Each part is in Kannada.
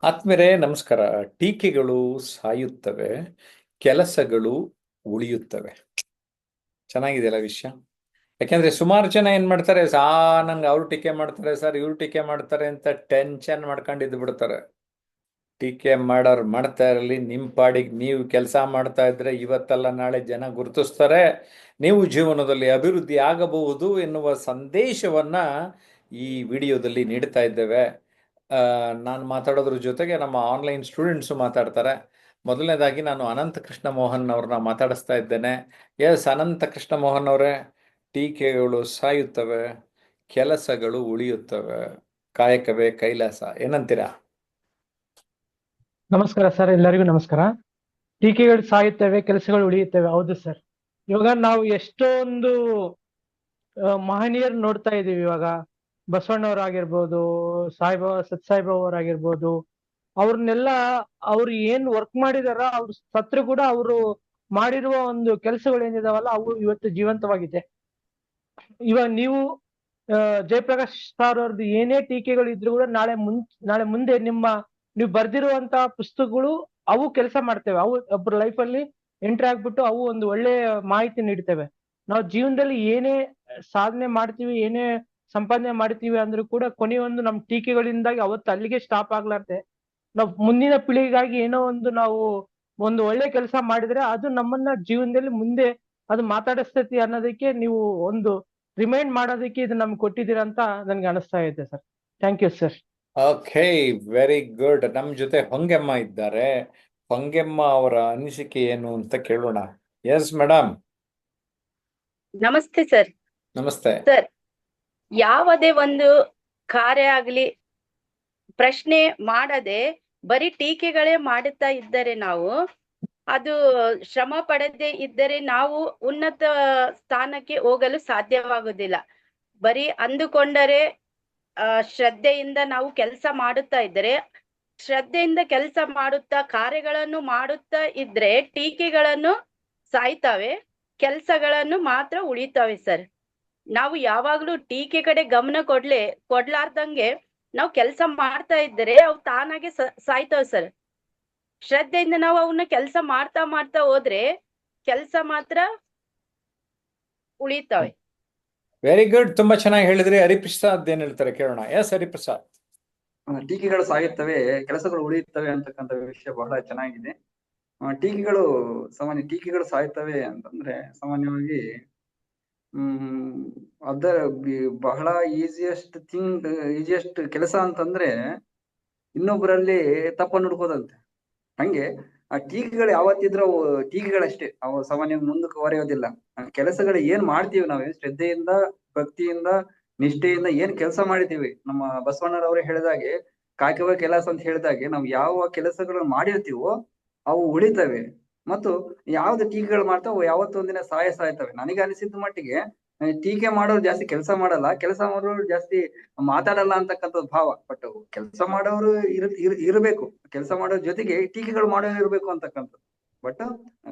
ಆತ್ಮೀಯರೇ ನಮಸ್ಕಾರ. ಟೀಕೆಗಳು ಸಾಯುತ್ತವೆ, ಕೆಲಸಗಳು ಉಳಿಯುತ್ತವೆ. ಚೆನ್ನಾಗಿದೆಯಲ್ಲ ವಿಷಯ? ಯಾಕೆಂದ್ರೆ ಸುಮಾರು ಜನ ಏನ್ ಮಾಡ್ತಾರೆ, ನಂಗೆ ಅವ್ರು ಟೀಕೆ ಮಾಡ್ತಾರೆ ಸರ್, ಇವ್ರು ಟೀಕೆ ಮಾಡ್ತಾರೆ ಅಂತ ಟೆನ್ಷನ್ ಮಾಡ್ಕೊಂಡಿದ್ದು ಬಿಡ್ತಾರೆ. ಟೀಕೆ ಮಾಡೋರು ಮಾಡ್ತಾ ಇರಲಿ, ನಿಮ್ಮ ಪಾಡಿಗೆ ನೀವು ಕೆಲಸ ಮಾಡ್ತಾ ಇದ್ರೆ ಇವತ್ತಲ್ಲ ನಾಳೆ ಜನ ಗುರುತಿಸ್ತಾರೆ, ನೀವು ಜೀವನದಲ್ಲಿ ಅಭಿವೃದ್ಧಿ ಆಗಬಹುದು ಎನ್ನುವ ಸಂದೇಶವನ್ನ ಈ ವಿಡಿಯೋದಲ್ಲಿ ನೀಡ್ತಾ ಇದ್ದೇವೆ. ನಾನು ಮಾತಾಡೋದ್ರ ಜೊತೆಗೆ ನಮ್ಮ ಆನ್ಲೈನ್ ಸ್ಟೂಡೆಂಟ್ಸು ಮಾತಾಡ್ತಾರೆ. ಮೊದಲನೇದಾಗಿ ನಾನು ಅನಂತ ಕೃಷ್ಣ ಮೋಹನ್ ಅವ್ರನ್ನ ಮಾತಾಡಿಸ್ತಾ ಇದ್ದೇನೆ. ಎಸ್, ಅನಂತ ಕೃಷ್ಣ ಮೋಹನ್ ಅವರೇ, ಟೀಕೆಗಳು ಸಾಯುತ್ತವೆ, ಕೆಲಸಗಳು ಉಳಿಯುತ್ತವೆ, ಕಾಯಕವೇ ಕೈಲಾಸ, ಏನಂತೀರಾ? ನಮಸ್ಕಾರ ಸರ್, ಎಲ್ಲರಿಗೂ ನಮಸ್ಕಾರ. ಟೀಕೆಗಳು ಸಾಯುತ್ತವೆ, ಕೆಲಸಗಳು ಉಳಿಯುತ್ತವೆ. ಹೌದು ಸರ್. ಇವಾಗ ನಾವು ಎಷ್ಟೊಂದು ಮಹನೀಯರು ನೋಡ್ತಾ ಇದೀವಿ. ಇವಾಗ ಬಸವಣ್ಣವರಾಗಿರ್ಬೋದು, ಸಾಯಿಬಾಬಾ ಸತ್ಸಾಯಿಬಾಬಾ ಅವರಾಗಿರ್ಬೋದು, ಅವ್ರನ್ನೆಲ್ಲ ಅವ್ರು ಏನ್ ವರ್ಕ್ ಮಾಡಿದಾರ, ಅವ್ರು ಸತ್ರು ಕೂಡ ಅವರು ಮಾಡಿರುವ ಒಂದು ಕೆಲಸಗಳು ಏನಿದಾವಲ್ಲ ಅವು ಇವತ್ತು ಜೀವಂತವಾಗಿದೆ. ಇವಾಗ ನೀವು ಜಯಪ್ರಕಾಶ್ ಸರ್ ಅವ್ರದ್ದು ಏನೇ ಟೀಕೆಗಳು ಇದ್ರು ಕೂಡ ನಾಳೆ ಮುಂದೆ ನೀವು ಬರ್ದಿರುವಂತಹ ಪುಸ್ತಕಗಳು ಅವು ಕೆಲಸ ಮಾಡ್ತೇವೆ. ಅವು ಒಬ್ಬರ ಲೈಫಲ್ಲಿ ಎಂಟ್ರಿ ಆಗ್ಬಿಟ್ಟು ಅವು ಒಂದು ಒಳ್ಳೆ ಮಾಹಿತಿ ನೀಡ್ತೇವೆ. ನಾವು ಜೀವನದಲ್ಲಿ ಏನೇ ಸಾಧನೆ ಮಾಡ್ತೀವಿ, ಏನೇ ಸಂಪಾದನೆ ಮಾಡ್ತೀವಿ ಅಂದ್ರೂ ಕೂಡ ಕೊನೆಯೊಂದು ನಮ್ಮ ಟೀಕೆಗಳಿಂದಾಗಿ ಅವತ್ತು ಅಲ್ಲಿಗೆ ಸ್ಟಾಪ್ ಆಗ್ಲಾರ್ದೆ ನಾವು ಮುಂದಿನ ಪೀಳಿಗೆಗಾಗಿ ಏನೋ ನಾವು ಒಂದು ಒಳ್ಳೆ ಕೆಲಸ ಮಾಡಿದ್ರೆ ಅದು ನಮ್ಮನ್ನ ಜೀವನದಲ್ಲಿ ಮುಂದೆ ಅದು ಮಾತಾಡಿಸ್ತೈತಿ ಅನ್ನೋದಕ್ಕೆ ನೀವು ಒಂದು ರಿಮೈಂಡ್ ಮಾಡೋದಕ್ಕೆ ಇದು ನಮ್ಗೆ ಕೊಟ್ಟಿದ್ದೀರಾ ಅಂತ ನನ್ಗೆ ಅನಿಸ್ತಾ ಇದೆ sir. Thank you sir. Okay, very good. ನಮ್ಮ ಜೊತೆ ಹೊಂಗೆಮ್ಮ ಇದ್ದಾರೆ. ಹೊಂಗೆಮ್ಮ ಅವರ ಅನಿಸಿಕೆ ಏನು ಅಂತ ಕೇಳೋಣ. Yes madam. ನಮಸ್ತೆ ಸರ್. ನಮಸ್ತೆ ಸರ್, ಯಾವುದೇ ಒಂದು ಕಾರ್ಯ ಆಗ್ಲಿ ಪ್ರಶ್ನೆ ಮಾಡದೆ ಬರೀ ಟೀಕೆಗಳೇ ಮಾಡುತ್ತಾ ಇದ್ದರೆ ನಾವು ಅದು ಶ್ರಮ ಪಡದೆ ಇದ್ದರೆ ನಾವು ಉನ್ನತ ಸ್ಥಾನಕ್ಕೆ ಹೋಗಲು ಸಾಧ್ಯವಾಗುವುದಿಲ್ಲ. ಬರೀ ಅಂದುಕೊಂಡರೆ ಶ್ರದ್ಧೆಯಿಂದ ನಾವು ಕೆಲಸ ಮಾಡುತ್ತಾ ಇದ್ದರೆ, ಶ್ರದ್ಧೆಯಿಂದ ಕೆಲಸ ಮಾಡುತ್ತಾ ಕಾರ್ಯಗಳನ್ನು ಮಾಡುತ್ತಾ ಇದ್ರೆ ಟೀಕೆಗಳನ್ನು ಸಾಯ್ತವೆ, ಕೆಲಸಗಳನ್ನು ಮಾತ್ರ ಉಳಿತವೆ ಸರ್. ನಾವು ಯಾವಾಗ್ಲೂ ಟೀಕೆ ಕಡೆ ಗಮನ ಕೊಡ್ಲಾರ್ದಂಗೆ ನಾವು ಕೆಲಸ ಮಾಡ್ತಾ ಇದ್ದರೆ ಅವು ತಾನಾಗೆ ಸಾಯ್ತವೆ ಸರ್. ಶ್ರದ್ಧೆಯಿಂದ ನಾವು ಅವನ್ನ ಕೆಲಸ ಮಾಡ್ತಾ ಮಾಡ್ತಾ ಹೋದ್ರೆ ಕೆಲಸ ಮಾತ್ರ ಉಳಿತವೆ. ವೆರಿ ಗುಡ್, ತುಂಬಾ ಚೆನ್ನಾಗಿ ಹೇಳಿದ್ರಿ. ಹರಿಪ್ರಸಾದ್ ಏನ್ ಹೇಳ್ತಾರೆ ಕೇಳೋಣ. ಎಸ್ ಹರಿಪ್ರಸಾದ್. ಟೀಕೆಗಳು ಸಾಯುತ್ತವೆ, ಕೆಲಸಗಳು ಉಳಿಯುತ್ತವೆ ಅಂತಕ್ಕಂಥ ವಿಷಯ ಬಹಳ ಚೆನ್ನಾಗಿದೆ. ಟೀಕೆಗಳು ಸಾಯುತ್ತವೆ ಅಂತಂದ್ರೆ ಸಾಮಾನ್ಯವಾಗಿ ಅದರ ಬಹಳ ಈಸಿಯೆಸ್ಟ್ ಕೆಲಸ ಅಂತಂದ್ರೆ ಇನ್ನೊಬ್ಬರಲ್ಲಿ ತಪ್ಪನ್ನು ಹುಡುಕೋದಂತೆ. ಹಂಗೆ ಆ ಟೀಕೆಗಳು ಯಾವತ್ತಿದ್ರು ಅವು ಟೀಕೆಗಳಷ್ಟೇ, ಅವು ಸಾಮಾನ್ಯವಾಗಿ ಮುಂದಕ್ಕೆ ಹೊರೆಯೋದಿಲ್ಲ. ಕೆಲಸಗಳು ಏನ್ ಮಾಡ್ತೀವಿ ನಾವು ಶ್ರದ್ಧೆಯಿಂದ, ಭಕ್ತಿಯಿಂದ, ನಿಷ್ಠೆಯಿಂದ ಏನ್ ಕೆಲಸ ಮಾಡಿದೀವಿ, ನಮ್ಮ ಬಸವಣ್ಣರವರೇ ಹೇಳಿದಾಗೆ ಕಾಯಕವೇ ಕೆಲಸ ಅಂತ ಹೇಳಿದಾಗೆ ನಾವು ಯಾವ ಕೆಲಸಗಳನ್ನು ಮಾಡಿರ್ತೀವೋ ಅವು ಉಳಿತವೆ. ಮತ್ತು ಯಾವ್ದು ಟೀಕೆಗಳು ಮಾಡ್ತಾವ ಅವು ಯಾವತ್ತೊಂದಿನ ಸಾಯ್ತವೆ. ನನಗೆ ಅನಿಸಿದ ಮಟ್ಟಿಗೆ ಟೀಕೆ ಮಾಡೋರು ಜಾಸ್ತಿ ಕೆಲಸ ಮಾಡಲ್ಲ, ಕೆಲಸ ಮಾಡೋರು ಜಾಸ್ತಿ ಮಾತಾಡಲ್ಲ ಅಂತಕ್ಕಂಥದ್ದು ಭಾವ. ಬಟ್ ಕೆಲಸ ಮಾಡೋರು ಇರಬೇಕು, ಕೆಲಸ ಮಾಡೋ ಜೊತೆಗೆ ಟೀಕೆಗಳು ಮಾಡೋರು ಇರ್ಬೇಕು ಅಂತಕ್ಕಂಥದ್ದು. ಬಟ್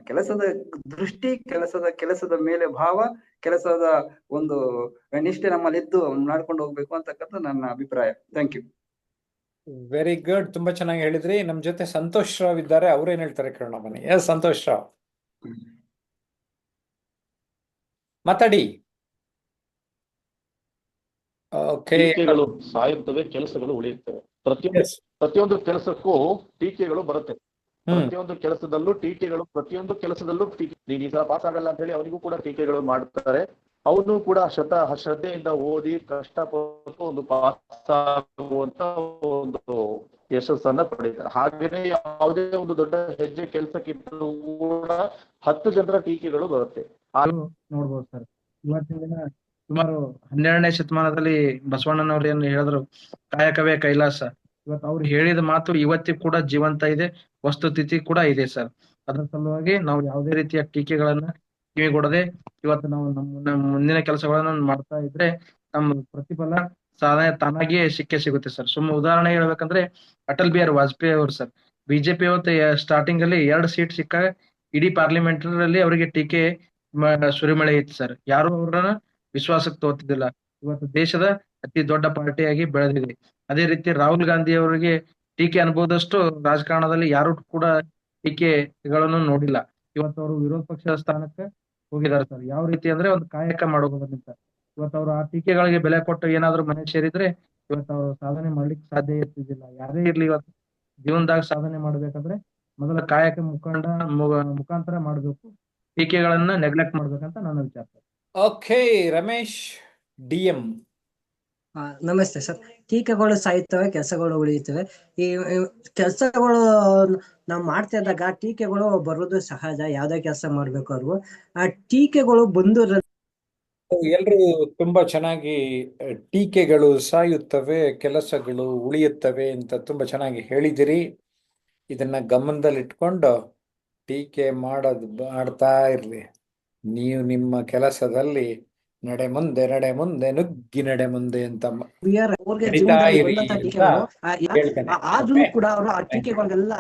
ಕೆಲಸದ ದೃಷ್ಟಿ, ಕೆಲಸದ ಮೇಲೆ ಭಾವ, ಕೆಲಸದ ಒಂದು ನಿಷ್ಠೆ ನಮ್ಮಲ್ಲಿ ಇದ್ದು ಮಾಡ್ಕೊಂಡು ಹೋಗ್ಬೇಕು ಅಂತಕ್ಕಂಥ ನನ್ನ ಅಭಿಪ್ರಾಯ. Thank you. ವೆರಿ ಗುಡ್, ತುಂಬಾ ಚೆನ್ನಾಗಿ ಹೇಳಿದ್ರಿ. ನಮ್ ಜೊತೆ ಸಂತೋಷ್ ರಾವ್ ಇದ್ದಾರೆ, ಅವ್ರೇನ್ ಹೇಳ್ತಾರೆ ಕೇಳೋಣ ಬನ್ನಿ. ಎಸ್ ಸಂತೋಷ್ ರಾವ್, ಮಾತಾಡಿ. ಟೀಕೆಗಳು ಸಾಯುತ್ತವೆ, ಕೆಲಸಗಳು ಉಳಿಯುತ್ತವೆ. ಪ್ರತಿಯೊಂದು ಕೆಲಸಕ್ಕೂ ಟೀಕೆಗಳು ಬರುತ್ತೆ. ಪ್ರತಿಯೊಂದು ಕೆಲಸದಲ್ಲೂ ಟೀಕೆ. ನೀನ್ ಈ ಸಲ ಪಾಸ್ ಆಗಲ್ಲ ಅಂತ ಹೇಳಿ ಅವನಿಗೂ ಕೂಡ ಟೀಕೆಗಳು ಮಾಡ್ತಾರೆ. ಅವನು ಕೂಡ ಶ್ರದ್ಧೆಯಿಂದ ಓದಿ ಕಷ್ಟಪಟ್ಟು ಒಂದು ಪಾಸ್ ಆಗುವಂತ ಒಂದು ಯಶಸ್ಸನ್ನ ಪಡೀತಾರೆ. ಹಾಗೇನೆ ಯಾವುದೇ ಒಂದು ದೊಡ್ಡ ಹೆಜ್ಜೆ ಕೆಲಸಕ್ಕಿಂತ ಕೂಡ 10 ಜನರ ಟೀಕೆಗಳು ಬರುತ್ತೆ. ನೋಡ್ಬೋದು ಸರ್, ಇವತ್ತಿನ ದಿನ ಸುಮಾರು 12ನೇ ಶತಮಾನದಲ್ಲಿ ಬಸವಣ್ಣನವ್ರು ಏನು ಹೇಳಿದ್ರು, ಕಾಯಕವೇ ಕೈಲಾಸ. ಇವತ್ತು ಅವ್ರು ಹೇಳಿದ ಮಾತು ಇವತ್ತಿಗೂ ಕೂಡ ಜೀವಂತ ಇದೆ, ವಸ್ತುಸ್ಥಿತಿ ಕೂಡ ಇದೆ ಸರ್. ಅದರ ಸಲುವಾಗಿ ನಾವು ಯಾವುದೇ ರೀತಿಯ ಟೀಕೆಗಳನ್ನ ಕಿವಿಗೊಡದೆ ಇವತ್ತು ನಾವು ನಮ್ಮ ಮುಂದಿನ ಕೆಲಸಗಳನ್ನ ಮಾಡ್ತಾ ಇದ್ರೆ ನಮ್ಮ ಪ್ರತಿಫಲ ತಾನಾಗಿಯೇ ಸಿಗುತ್ತೆ ಸರ್. ಉದಾಹರಣೆ ಹೇಳ್ಬೇಕಂದ್ರೆ ಅಟಲ್ ಬಿಹಾರಿ ವಾಜಪೇಯಿ ಅವರು ಸರ್, ಬಿಜೆಪಿ ಅವತ್ತು ಸ್ಟಾರ್ಟಿಂಗ್ ಅಲ್ಲಿ 2 ಸೀಟ್ ಸಿಕ್ಕಾಗ ಇಡೀ ಪಾರ್ಲಿಮೆಂಟ್ ಅಲ್ಲಿ ಅವರಿಗೆ ಟೀಕೆ ಸುರಿಮಳೆ ಇತ್ತು ಸರ್. ಯಾರು ಅವ್ರನ್ನ ವಿಶ್ವಾಸಕ್ಕೆ ತಗೋತಿದ್ದಿಲ್ಲ. ಇವತ್ತು ದೇಶದ ಅತಿ ದೊಡ್ಡ ಪಾರ್ಟಿಯಾಗಿ ಬೆಳೆದಿದೆ. ಅದೇ ರೀತಿ ರಾಹುಲ್ ಗಾಂಧಿ ಅವರಿಗೆ ಟೀಕೆ ಅನ್ಬೋದಷ್ಟು ರಾಜಕಾರಣದಲ್ಲಿ ಯಾರು ಕೂಡ ಟೀಕೆಗಳನ್ನು ನೋಡಿಲ್ಲ. ಇವತ್ತು ಅವರು ವಿರೋಧ ಪಕ್ಷದ ಸ್ಥಾನಕ್ಕೆ ಹೋಗಿದ್ದಾರೆ ಸರ್. ಯಾವ ರೀತಿ ಅಂದ್ರೆ ಒಂದು ಕಾಯಕ ಮಾಡೋದ್ರಿಂದ ಇವತ್ತು ಅವರು ಆ ಟೀಕೆಗಳಿಗೆ ಬೆಲೆ ಕೊಟ್ಟು ಏನಾದ್ರು ಮನೆ ಸೇರಿದ್ರೆ ಇವತ್ತು ಅವರು ಸಾಧನೆ ಮಾಡ್ಲಿಕ್ಕೆ ಸಾಧ್ಯ ಇರ್ತಿದ್ದಿಲ್ಲ. ಯಾರೇ ಇರ್ಲಿ, ಇವತ್ತು ಜೀವನದಾಗ ಸಾಧನೆ ಮಾಡ್ಬೇಕಂದ್ರೆ ಮೊದಲ ಕಾಯಕ ಮುಖಾಂತರ ಮಾಡ್ಬೇಕು, ಟೀಕೆಗಳನ್ನ ನೆಗ್ಲೆಕ್ಟ್ ಮಾಡ್ಬೇಕಂತ ನನ್ನ ವಿಚಾರ. Okay, Ramesh DM. ನಮಸ್ತೆ ಸರ್. ಟೀಕೆಗಳು ಸಾಯುತ್ತವೆ, ಕೆಲಸಗಳು ಉಳಿಯುತ್ತವೆ. ಈ ಕೆಲಸಗಳು ನಾವು ಮಾಡ್ತಾ ಇದ್ದಾಗ ಟೀಕೆಗಳು ಬರೋದು ಸಹಜ. ಯಾವ್ದೇ ಕೆಲಸ ಮಾಡ್ಬೇಕು ಅವ್ರು ಆ ಟೀಕೆಗಳು ಬಂದು ಎಲ್ರು ತುಂಬಾ ಚೆನ್ನಾಗಿ ಟೀಕೆಗಳು ಸಾಯುತ್ತವೆ, ಕೆಲಸಗಳು ಉಳಿಯುತ್ತವೆ ಅಂತ ತುಂಬಾ ಚೆನ್ನಾಗಿ ಹೇಳಿದಿರಿ. ಇದನ್ನ ಗಮನದಲ್ಲಿಟ್ಕೊಂಡು ಟೀಕೆ ಮಾಡ್ತಾ ಇರ್ಲಿ. ನೀವು ನಿಮ್ಮ ಕೆಲಸದಲ್ಲಿ ನಡೆ ಮುಂದೆ ನುಗ್ಗಿ ನಡೆ ಮುಂದೆ ಅಂತ ಅವ್ರಿಗೆ ನಡೀತಾ ಜೀವನದಲ್ಲಿ ಇರಿ ಬಂದಂತ ಅಂತ ಟೀಕೆಗಳು ಹೇಳ್ತೇನೆ. ಆದ್ರೂ ಕೂಡ ಅವರು ಆ ಟೀಕೆಗಳಿಗೆಲ್ಲ